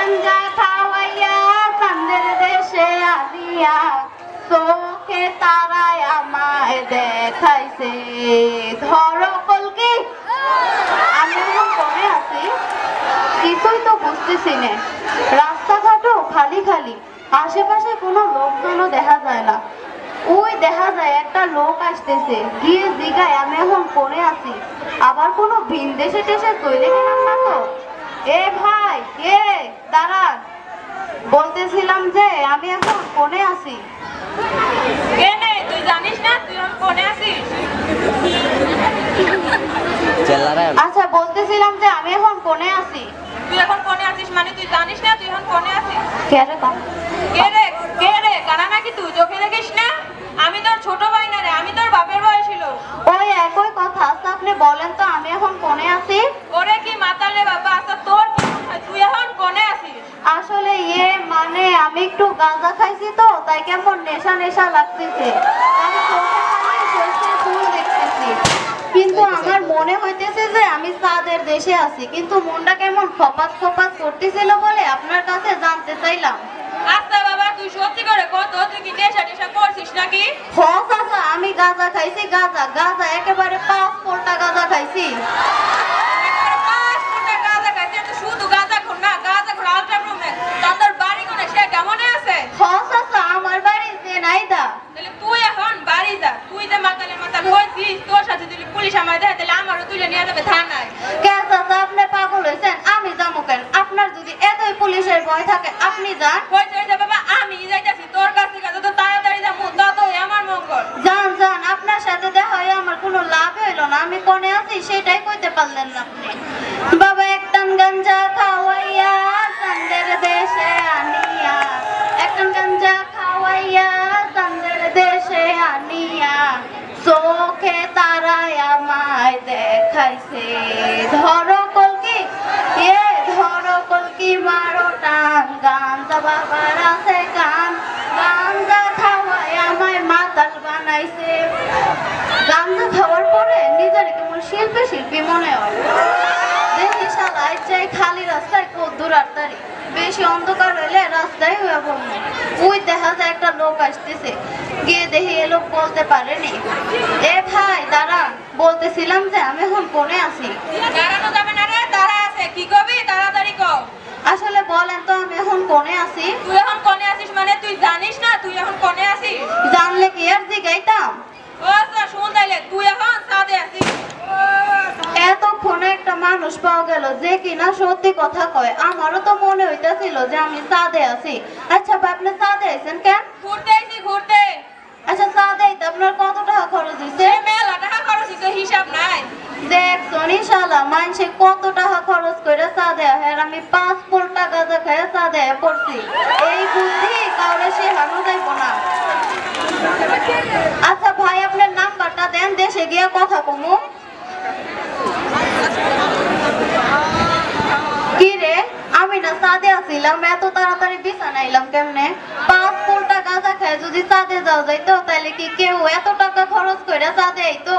গাঞ্জা খাওয়াইয়া চাঁদের দেশে আনিয়া চোখে তারায় আমায় দেখাইছে ধরো কলকি। আমি এখন কোনে আছি কিছুই তো বুঝতেছি না। রাস্তাঘাটও খালি খালি, আশেপাশে কোনো লোকজনও দেখা যায় না। ওই দেখা যায় একটা লোক আসতেছে, গিয়ে জিগায় আমি এখন কোনে আছি। আবার কোনো ভিন দেশে টেসে তৈরি গেলাম না তো। এ ভাই কে দাঁড়ান, বলতেছিলাম যে আমি এখন কোনে আছি। তুই জানিস না তুই এখন কোনে আছিস? আচ্ছা বলতেছিলাম যে আমি এখন কোনে আছি। তুই এখন কোনে আছিস মানে তুই জানিস না তুই এখন কোনে আছিস? কে রে কে রে কানা নাকি তুই চোখে দেখিস না? আমি তোর ছোট ভাই না রে, আমি তোর বাপের বয়সী লোক। ওই একই কথা। আচ্ছা আপনি বলেন তো আমি এখন কোনে আছি। ওরে কি মাতালে বাবা, আচ্ছা তোর কি মনে হয় তুই এখন কোনে আছিস? আসলে মানে আমি একটু গাঁজা খাইছি তো, তাই কেমন নেশা নেশা লাগতেছে। আমি চোখে খালি সর্ষের ফুল দেখতেছি, কিন্তু আমার মনে হইতেছে যে আমি চাঁদের দেশে আছি। কিন্তু মনটা কেমন খপাত খপাত করতেছিল বলে আপনার কাছে জানতে চাইলাম। আচ্ছা বাবা তুই সত্যি করে কত তুই কি নেশা টেশা করছিস নাকি? আচ্ছা আমি গাঁজা খাইছি, গাঁজা গাঁজা একেবারে 5 পোল্টা গাঁজা খাইছি। শুধু গাঁজা খোর না, গাঁজা খোর আলট্রা প্রো ম্যাক্স। তোর বাড়ি কোনে সে কেমনে আছে? আচ্ছা আমার বাড়ি জেনাইদা। তাহলে তুই এখন বাড়ি যা, তুই যে মাতালের মাতাল হয়েছিস, তোর সাথে যদি পুলিশ আমার দেয় তাহলে আমারও তুলে নিয়ে যাবে থানায়। কেন চাচা আপনি পাগল হয়েছেন? আমি যাবো কেন? আপনার যদি এতই পুলিশের ভয় থাকে আপনি যান। হয়েছে বাবা, আমি যাইতাছি তোর কাছ থেকে, যত তাড়াতাড়ি যাবো ততই আমার মঙ্গল। যান যান, আপনার সাথে দেখা হয়ে আমার কোনো লাভ হইলো না। আমি কোনে আছি সেটাই কইতে পারলেন না আপনি। বাবা একটান গাঞ্জা খাওয়াইয়া চাঁদের দেশে আনিয়া, একটান গাঞ্জা খাওয়াইয়া চাঁদের দেশে আনিয়া চোখে তারায় আমায় দেখাইছে ধরো কলকি। ধরো কলকি মারো টান, গাঞ্জা বাবার আছে গান, গাঞ্জা খাওয়ায় আমায় মাতাল বানাইছে। গাঞ্জা খাওয়ার পরে নিজের কেমন শিল্পী শিল্পী মনে হয়। দেখি শালায় যাই খালি রাস্তায় কদ্দুর আড়তারি, বেশি অন্ধকার হইলে রাস্তায় হয়ে পড়বে। ওই দেখা যায় একটা লোক আসতেছে, গিয়ে দেখি এ লোক বলতে পারেনি। এ ভাই দাঁড়ান, বলতেছিলাম যে আমি এখন কোনে আছি। দাঁড়ানো যাবে না রে, দাঁড়া আছে কি কবি তাড়াতাড়ি কও। আসলে বলেন তো আমি এখন কোনে আছি। তুই এখন কোনে আছিস মানে তুই জানিস না তুই এখন কোনে আছিস? জানলে কি আর জিগাইতাম? ও আচ্ছা শুন তাইলে, তুই এখন ছাদে আছিস। এতক্ষণে একটা মানুষ পাওয়া গেল যে কিনা সত্যি কথা কয়। আমারও তো মনে হইতেছিল যে আমি চাঁদে আছি। আচ্ছা ভাই আপনি চাঁদে আছেন কেন? ঘুরতে আইছি ঘুরতে। আচ্ছা চাঁদে আইতে আপনার কত টাকা খরচ হয়েছে? মেলা টাকা খরচ হইছে, হিসাব নাই। দেখছো নিশালা মানুষে কত টাকা খরচ করে চাঁদে আহে, আর আমি 5 পোল্টা গাঁজা খেয়ে চাঁদে পড়ছি। এই বুদ্ধি কাউরে শেখানো যাইব না। আচ্ছা ভাই আপনার নাম্বারটা দেন, দেশে গিয়ে কথা কমু। কি রে আমি না চাঁদে আছিলাম, এত তাড়াতাড়ি বিছানা এলাম কেমনে? 5 পোল্টা গাঁজা খেয়ে যদি চাঁদে যাওয়া যাইতো তাহলে কি কেউ এত টাকা খরচ করে চাঁদে আইতো?